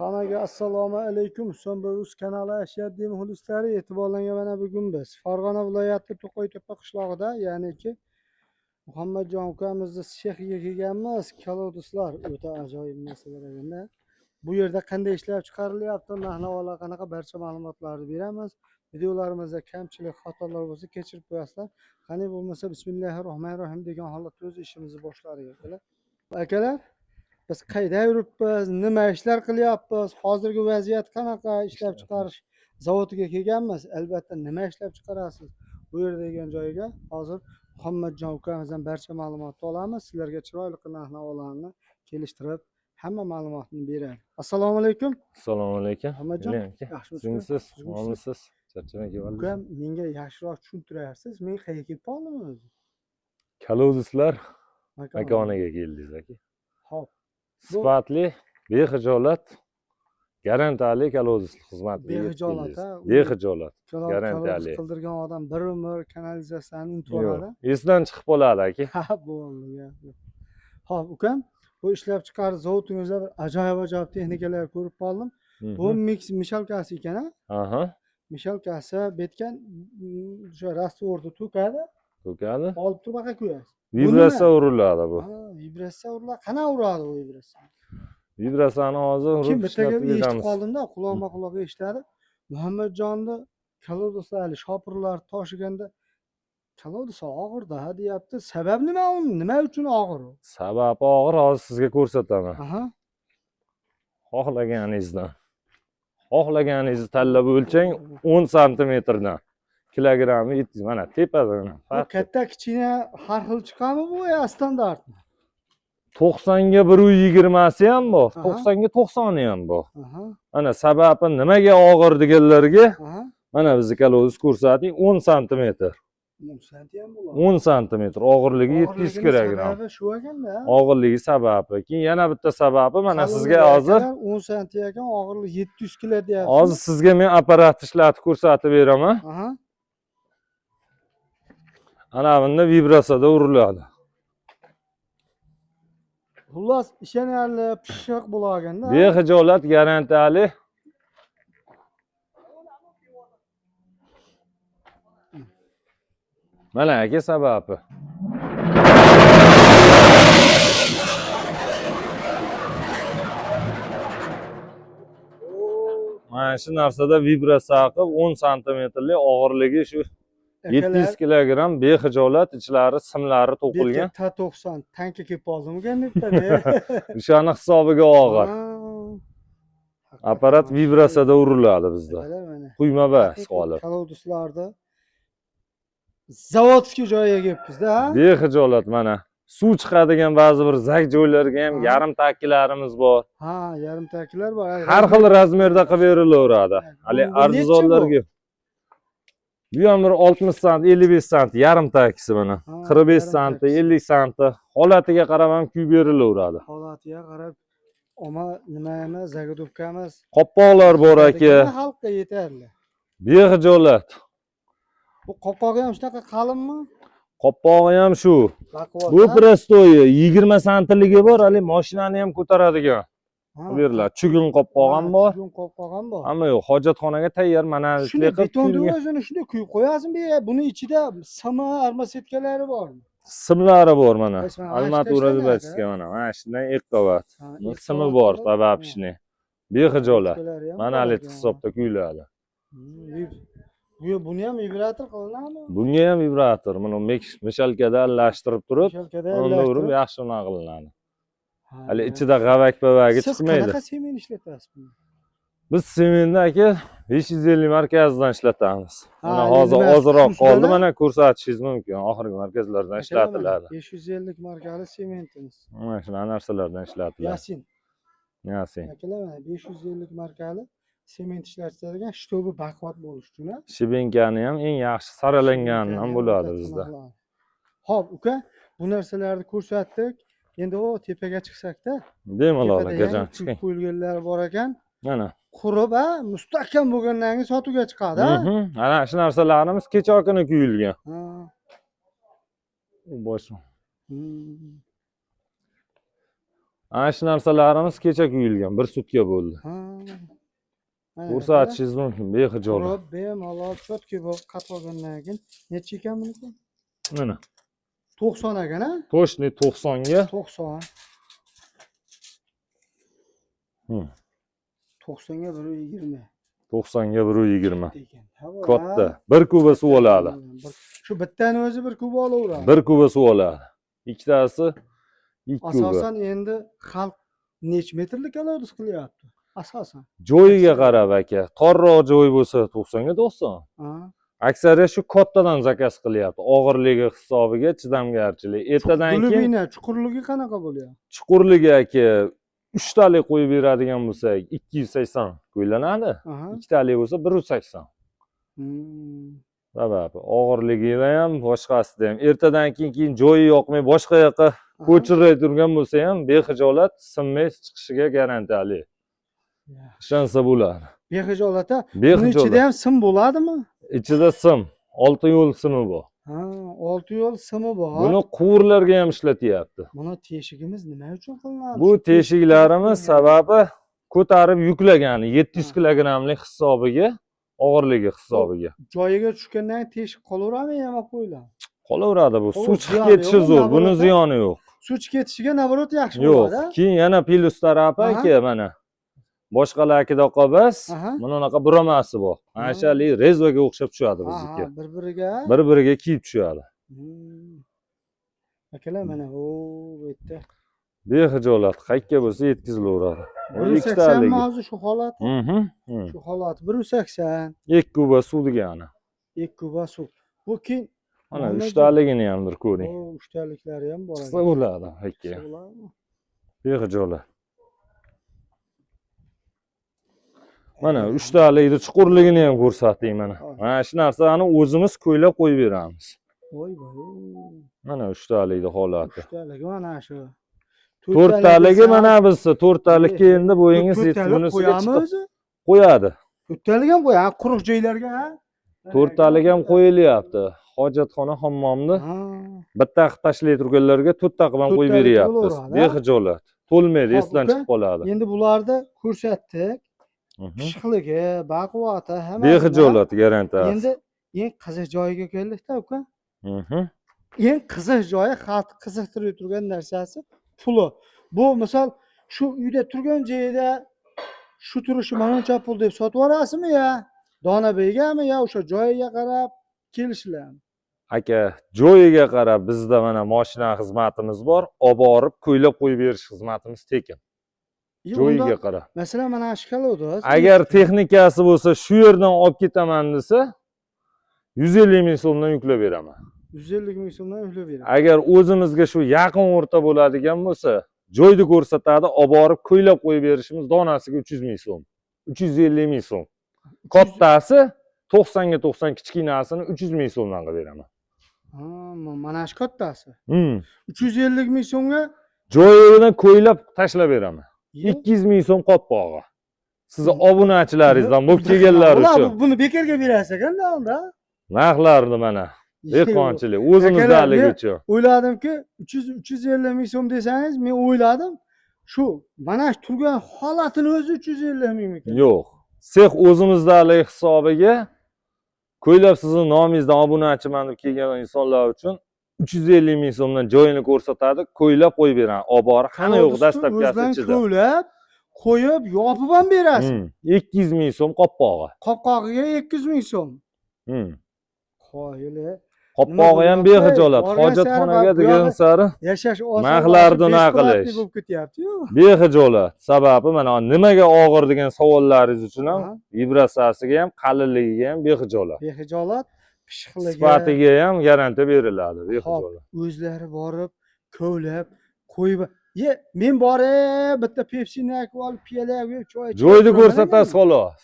Hammaga assalomu alaykum. So'mbo'z kanali ashaddiy muxlislari, e'tiborlarga mana bugun biz Farg'ona viloyati To'qaytepa qishlog'ida, ya'niki Muhammadjon ukamizni shexga kelganmiz. Koloduslar o'ta ajoyib narsalar ekan-da. Bu yerda qanday ishlab chiqarilyapti, narx-navolar qanaqa, barcha ma'lumotlarni beramiz. Videolarimizda kamchilik, xatolar bo'lsa kechirib qo'yasizlar. Qani bo'lmasa bismillahirrohmanirrohim degan holatda o'z ishimizni boshladik akalar. Biz qayda yuribmiz, nima ishlar qilyapmiz, hozirgi vaziyat qanaqa, ishlab chiqarish zavodiga kelganmiz. Albatta nima ishlab chiqarasiz bu yerda degan joyga hozir Muhammadjon ukamizdan barcha ma'lumotni olamiz. Sizlarga chiroyli narx-navolarni kelishtirib hamma ma'lumotni beradi. Assalomu alaykum. Assalomu alaykum. Muhammadjon, yaxshimisiz? Omonmisiz? Charchamay keldim. Ukam, menga yaxshiroq tushuntirasiz. Men qayerga kelib qoldim o'zi? Koloduslar makonaga keldingiz aka. Xo'p. Sifatli, bexijolat, garantiyali kolodus xizmatiga Bexijolat, ha? Bexijolat, garantiyali. Qildirgan odam bir umr kanalizatsiyani unutib oladi. Esdan chiqib qoladi aka. Ha, bo'ldi. Xo'p, ukam, bu ishlab chiqarish zavodingizda bir ajoyib texnikalar ko'rib qoldim. Bu mishalkasi ekan-a? Aha. Mishalkasi betgan o'sha rastvorni to'kadi. To'kadi. Olib turib baqa qo'yasiz. Vibratsiya uriladi bu. Ha, vibratsiya uriladi. Qana uradi bu vibratsiya? Vibratsiyani hozir urib bittaga eshitib qoldim-da, quloqma-quloq eshitadi. Muhammadjonni koloduslar, shopirlar toshiganda kolodus og'irda deyapti. Sabab nima u? Nima uchun og'ir u? Sababi og'ir, hozir sizga ko'rsataman. Aha. Xohlaganingizni tanlab o'lchang 10 santimetrdan. Kilogrammi 700, mana tepadan. Bu katta kichkina har xil chiqadimi bu yo standartmi? 90 ga 120 ham bor, 90 ga 90 ham bor. Mana sababi nimaga og'ir deganlarga mana bizni kolodus ko'rsating 10 santimetr. 10 santi ham bo'ladi. 10 santimetr, og'irligi 700 kilogramm. Sababi shu ekanda. Og'irligi sababi. Keyin yana bitta sababi mana sizga hozir 10 santi ekan, og'irligi 700 kilo deyapsiz. Hozir sizga men apparat ishlatib ko'rsatib beraman. Ana bunda vibratsiyada uriladi. Xullas, ishonarli, pishiq bo'laganda. Bexijolat, garantiyali. Mana aka sababi. Mana shu narsada vibratsiya qilib 10 santimetrlik og'irligi shu 700 kilogramm bexijolat, ichlari simlari to'qilgan. T90 tankga kelib qoldimikan debdi. O'shani hisobiga og'ir. Apparat vibratsiyada uriladi bizda. Quyma bas qolib. Koloduslarda zavodskiy joyga kelibmiz-da. Bexijolat mana. Suv chiqadigan ba'zi bir zak joylarga ham yarim takkilarimiz bor. Ha, yarim takkilar bor. Har xil razmerda qilib berilaveradi. Hali arzonlarga. Bu ham bir 60 sant, 55 sant yarim takkisi mana. 45 sant, 50 sant holatiga qarab ham kuyib berilaveradi. Holatiga qarab, ama nima emas, zagodovkamiz. Qopqoqlar bor aka. Xalqqa yetarli. Bexijolat. Bu qopqog'i ham shunaqa qalinmi? Qoppog'i ham shu. Bu prostoyi 20 santligi bor, hali mashinani ham ko'taradigan. Beriladi. Chugun qopqog' ham bor. Chugun qopqog' ham bor. Hamma yo'q, hojatxonaga tayyor mana shunday betonni o'zini shunday quyib qo'yasizmi? Buni ichida simi, armasetkalari bormi? Simlari bor mana. Almaty urazbachka mana. Mana shundan ekqavat. Simi bor, tabapishni. Bexijolat. Mana hali hisobda kuyiladi. Buni ham vibrator qilinadimi? Bunga ham vibrator. Mana mishalkada aralashtirib turib, unda urib yaxshi qilinadi. Hali ichida g'avak-pavagi chiqmaydi. Siz qanaqa sement ishlatasiz buni? Biz sementni aka 550 markazdan ishlatamiz. Mana hozir ozroq qoldi, mana ko'rsatishingiz mumkin. Oxirgi markazlardan ishlatiladi. 550 markali sementimiz. Mana shunaqa narsalardan ishlatiladi. Yasin. Akalar, 550 markali sement ishlatadigan shtobi baquvvat bo'lish uchun. Shibenkani ham eng yaxshi saralanganidan bo'ladi bizda. Xo'p, uka, bu narsalarni ko'rsatdik. Endi o tepaga chiqsak-da. Bemalol akajon chiqing. Qo'yilganlar bor ekan. Mana. Qurib, mustahkam bo'lgandan keyin sotuvga chiqadi. Ana shu narsalarimiz kecha kuni kuyilgan. Bosh. Ana shu narsalarimiz kecha kuyilgan, bir sutka bo'ldi. Ko'rsatishingiz mumkin behijolat. Qurib, bemalol chotki bu qatlagandan keyin necha ekan buniki? Mana 90 ekan, ha? to'shni 90 ga. 90. Hı. 90 ga 120. 90 ga 120. Ekan. Ha, bu, Katta. ha? 1 kuba suv oladi. Shu bittani o'zi 1 kub olaveradi. 1 kuba suv oladi. Ikkitasi 2 kuba. Asosan endi xalq necha metrlik oladiz qilyapti? Asosan. Joyiga qarab aka. Torroq joy bo'lsa 90 ga 90. Ha. Aksariyat shu kattadan zakaz qilyapti. Og'irligi hisobiga chidamgarchilik. Ertadan keyin Chuqurligi, chuqurligi qanaqa bo'lyapti? chuqurligi aka 3 talik qo'yib beradigan bo'lsak 280 qo'ylanadi. Aha. 2 talik bo'lsa 180. Sababi og'irligida ham boshqasida ham ertadan keyin joyi yoqmay boshqa yoqqa ko'chiray turgan bo'lsa ham behijolat sinmay chiqishiga garantiyali. Ishonsa bo'ladi. Behijolat-a? Behijolat. Buning ichida ham sim bo'ladimi? Ichida sim, 6 yo'l simi bor. Ha, 6 yo'l simi bor. Buni quvurlarga ham ishlatyapti. Buni teshigimiz nima uchun qilinadi? Bu teshiklarimiz sababi ko'tarib yuklagani 700 kilogramlik hisobiga, og'irligi hisobiga. Joyiga tushgandan keyin teshik qolaveradimi, yamab qo'yiladi? Qolaveradi bu. Suv chiqib ziyoni ketishi yo'qmi, zo'r, buni naborotda? ziyoni yo'q. Suv chiqib ketishiga naborot yaxshi Yo'q. bo'ladi. Keyin yana plus tarafi Aha. aka mana. Boshqalarga qolmas, Aha. mana bunaqa buramasi bor. Mana shali rezvaga o'xshab tushadi bizniki. Bir-biriga. Bir-biriga kiyib tushadi. Akalar mana bu yerda. Behijolat qayerga bo'lsa yetkazilaveradi. 180 mavzu shu holat. Mhm. Shu holat 180. 2 kuba suv degani. 2 kuba suv. Bu keyin Mana 3 taligini ham bir ko'ring. O, 3 taliklari ham bor. Qisqa bo'ladi aka. Behijolat. Mana 3 talikni chuqurligini ham ko'rsating mana. Mana shu narsani o'zimiz ko'ylab qo'yib beramiz. Voy. Mana 3 talikni holati. 3 taligi mana shu. 4 taligi mana bizda 4 talikka endi bo'yingiz yetib bunisiga chiqib qo'yadi. 4 talik ham qo'yadi, quruq joylarga, ha? 4 talik ham qo'yilyapti. Hojatxona hammomni bitta qilib tashlay turganlarga 4 ta qilib ham qo'yib beryapmiz. Behijolat. To'lmaydi, esdan chiqib qoladi. Endi bularni ko'rsatdik. Pishiqligi, baquvvati hamma. Behijolat garantiya. Endi eng qiziq joyiga keldik-da, uka. Eng qiziq joyi xalq qiziqtirib turgan narsasi puli. Bu misol shu uyda turgan joyida shu turishi manoncha pul deb sotib yuborasizmi yo? Donabeygami yo o'sha joyiga qarab kelishlarmi? Aka, joyiga qarab bizda mana mashina xizmatimiz bor, olib borib ko'ylab qo'yib berish xizmatimiz tekin. Joyiga qarab. Masalan, mana shu kalodimiz. Agar texnikasi bo'lsa, shu yerdan olib ketaman desa, 150 ming so'mdan yuklab beraman. 150 ming so'mdan yuklab beraman. Agar o'zimizga shu yaqin o'rta bo'ladigan bo'lsa, joyni ko'rsatadi, olib borib ko'ylab qo'yib berishimiz donasiga 300 ming so'm. 350 ming so'm. Kattasi 90 ga 90, kichkinasini 300 ming so'mdan qilib beraman. Ha, mana shu kattasi. 350 ming so'mga joyidan ko'ylab tashlab beraman. 200 ming so'm qopqog'i. Sizni obunachilaringizdan bo'lib kelganlar uchun. Buni bekarga berasiz ekanda unda. Narxlarni mana. Dehqonchilik o'zimizdaligi uchun. O'yladimki 350 ming so'm desangiz, men o'yladim, shu mana shu turgan holatini o'zi 350 ming ekan. Yo'q. Sex o'zimizdalik hisobiga ko'ylab sizni nomingizdan obunachiman deb kelgan insonlar uchun 350 ming so'mdan joyini ko'rsatadi, ko'ylab qo'yib beradi. Olib borib, hamma yo'q dastlabkasi ichida. Ko'ylab qo'yib, yopib ham berasiz. 200 ming so'm qopqog'i. Qopqog'iga 200 ming so'm. Qoyili. Qopqog'i ham behijolat. Hojatxonaga degan sari yashash oson. narxlarni qilish. bo'lib ketyapti-yu. Behijolat. Sababi mana nimaga og'ir degan savollaringiz uchun ham vibratsiyasiga ham, qalinligiga ham behijolat. Behijolat, pishiqligi, sifatiga ham garantiya beriladi. Behijolat. O'zlari borib, ko'ylab, qo'yib, men borib, bitta Pepsi'ni olib, piyalab, choy ichib. Joyni ko'rsatasiz xolos.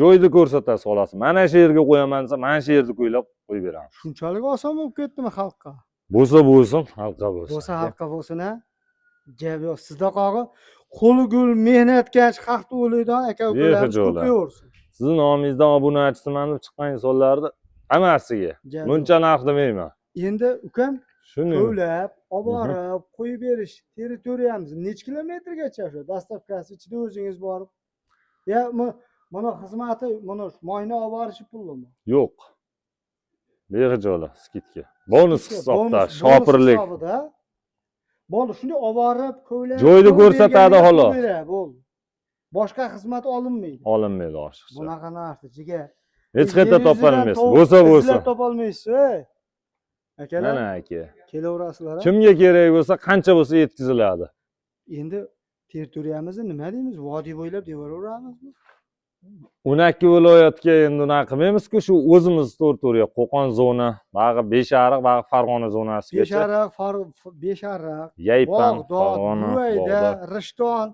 Joyni ko'rsatasiz xolos. Mana shu yerga qo'yaman desa, mana shu yerda ko'ylab qo'yib beramiz. Shunchalik oson bo'lib ketdimi xalqqa? Bo'lsa bo'lsin, xalqqa bo'lsin. Bo'lsa xalqqa bo'lsin-a. Gap yo'q. Sizda qog'i qo'li gul mehnatkash xalqni o'ylaydigan aka-ukalarimiz ko'payaversin. Sizni nomingizdan obunachiman deb chiqqan insonlarni hammasiga buncha narx demayman. Endi ukam shuni ko'ylab, olib borib, qo'yib berish territoriyamiz necha kilometrgacha shu? Dastavkasi ichida o'zingiz borib Ya mana xizmati mana moyni olib borishi pullimi? Yo'q. Behijola skidka. Bonus hisobda, bonus shopirlik. hisobida. Bo'ldi, shunday olib borib, ko'ylak. Joyni ko'rsatadi xolos. Bo'ldi. Boshqa xizmat olinmaydi. Olinmaydi oshig'i. Bunaqa narsa jiga. Hech qayerda topolmaysiz. Bo'lsa. Topolmaysiz, ey. Akalar. Mana aka. Kelaverasizlar. Kimga kerak bo'lsa, qancha bo'lsa yetkaziladi. Endi territoriyamizni nima deymiz? Vodiy bo'ylab devoraveramizmi? 12 viloyatga endi unaqa qilmaymiz-ku, shu o'zimiz territoriya, Qo'qon zona, bag'i Beshariq, bag'i Farg'ona zonasigacha. Beshariq, Yaypan, Bog'dod, Farg'ona, Buvayda, Bog'dod. Rishton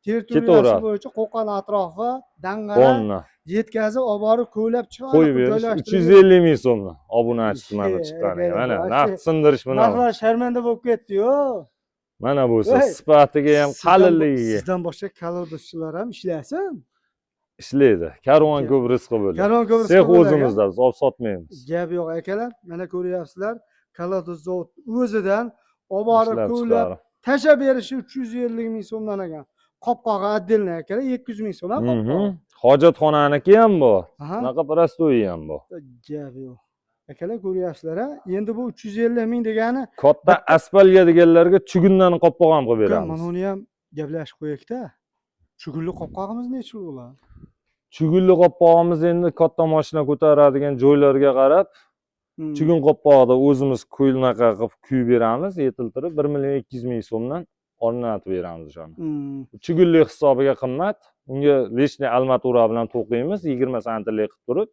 territoriyasi bo'yicha Qo'qon atrofi, Dang'ara Qonni yetkazib olib borib ko'ylab chiqarib qo'yib berish 350 ming so'mdan obunachisi mana chiqqaniga. Mana naqd sindirish bilan. Narxlar sharmanda bo'lib ketdi-yu. Mana bo'lsa, sifatiga ham, qalinligiga. Sizdan boshqa kolodozchilar ham ishlasin. Ishlaydi. Karvon ko'p rizqi bo'ladi. Karvon ko'p rizqi Sex bo'ladi. o'zimizda, biz olib sotmaymiz. Gap yo'q akalar. Mana ko'ryapsizlar, kolodoz zavod o'zidan olib borib ko'ylab tashlab berishi 350 ming so'mdan ekan. Qopqog'i отдельно akalar 200 ming so'm qopqog'i. Hojatxonaniki ham bor. Aha. Bunaqa prostoyi ham bor. Gap yo'q. Akalar ko'ryapsizlar, endi bu 350 ming degani Katta asfalga deganlarga chugundan qopqog' ham qilib beramiz. mana uni ham gaplashib qo'yaylik-da. Chugulli qopqog'imiz necha bo'ladi? Chugulli qopqog'imiz endi katta mashina ko'taradigan joylarga qarab, chugun qopqog'ida o'zimiz ko'ynaqa qilib kuyib beramiz, yetiltirib 1 million 200 ming so'mdan o'rnatib beramiz o'shani. Chugulli hisobiga qimmat, unga lishni armatura bilan to'qiymiz, 20 santilik qilib turib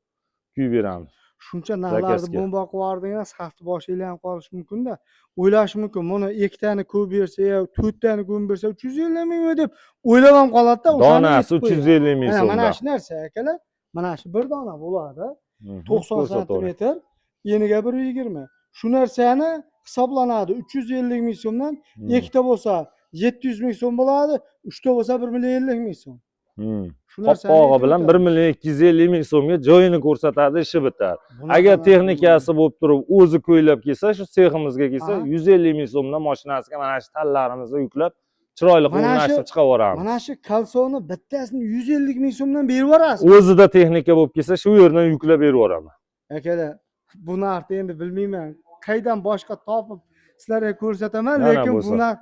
kuyib beramiz. Shuncha narxlarni bomba qilib yubordingiz, hafta boshiga ham qolishi mumkin-da. O'ylash mumkin, mana 2 tani ko'p bersa yo 4 tani ko'p bersa 350 mingmi deb o'ylab ham qoladi-da. Donasi 350 ming so'm. Mana shu narsa akalar, mana shu bir dona bo'ladi. 90 santimetr, eniga 120. Shu narsani hisoblanadi 350 ming so'mdan, ikkita bo'lsa 700 ming so'm bo'ladi, 3ta bo'lsa 1 million 50 ming so'm. Qopqog'i bilan 1 million 250 ming so'mga joyini ko'rsatadi, ishi bitadi. Agar texnikasi bo'lib turib, o'zi ko'ylab kelsa, shu seximizga kelsa, 150 ming so'mdan mashinasiga mana shu tallarimizni yuklab, chiroyli o'rnashtirib chiqaveramiz. Mana shu kalsoni bittasini 150 ming so'mdan berib yuborasiz. O'zida texnika bo'lib kelsa, shu yerdan yuklab berib yuboraman. Akalar, bu narxni endi bilmayman. Qaydan boshqa topib sizlarga ko'rsataman, lekin bu narx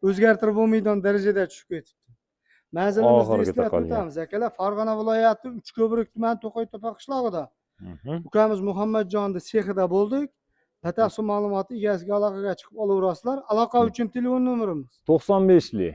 o'zgartirib bo'lmaydigan darajada tushib ketibdi. Manzilimizni eslatib o'tamiz akalar. Farg'ona viloyati Uchko'prik tumani To'qaytepa qishlog'ida. Ukamiz Muhammadjonning sexida bo'ldik. Batafsil ma'lumotni egasiga aloqaga chiqib olaverasizlar. Aloqa uchun telefon nomerimiz 95lik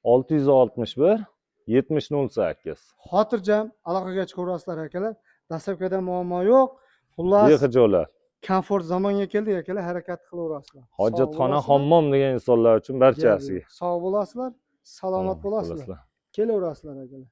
661 7008. Xotirjam aloqaga chiqaverasizlar akalar. Dastlabkida muammo yo'q. Xullas, behijolat. Komfort zamonga keldik akalar, harakat qilaverasizlar. Hojatxona, hammom degan insonlar uchun barchasiga. Sog' bo'lasizlar, salomat bo'lasizlar. Kelaverasizlar akalar.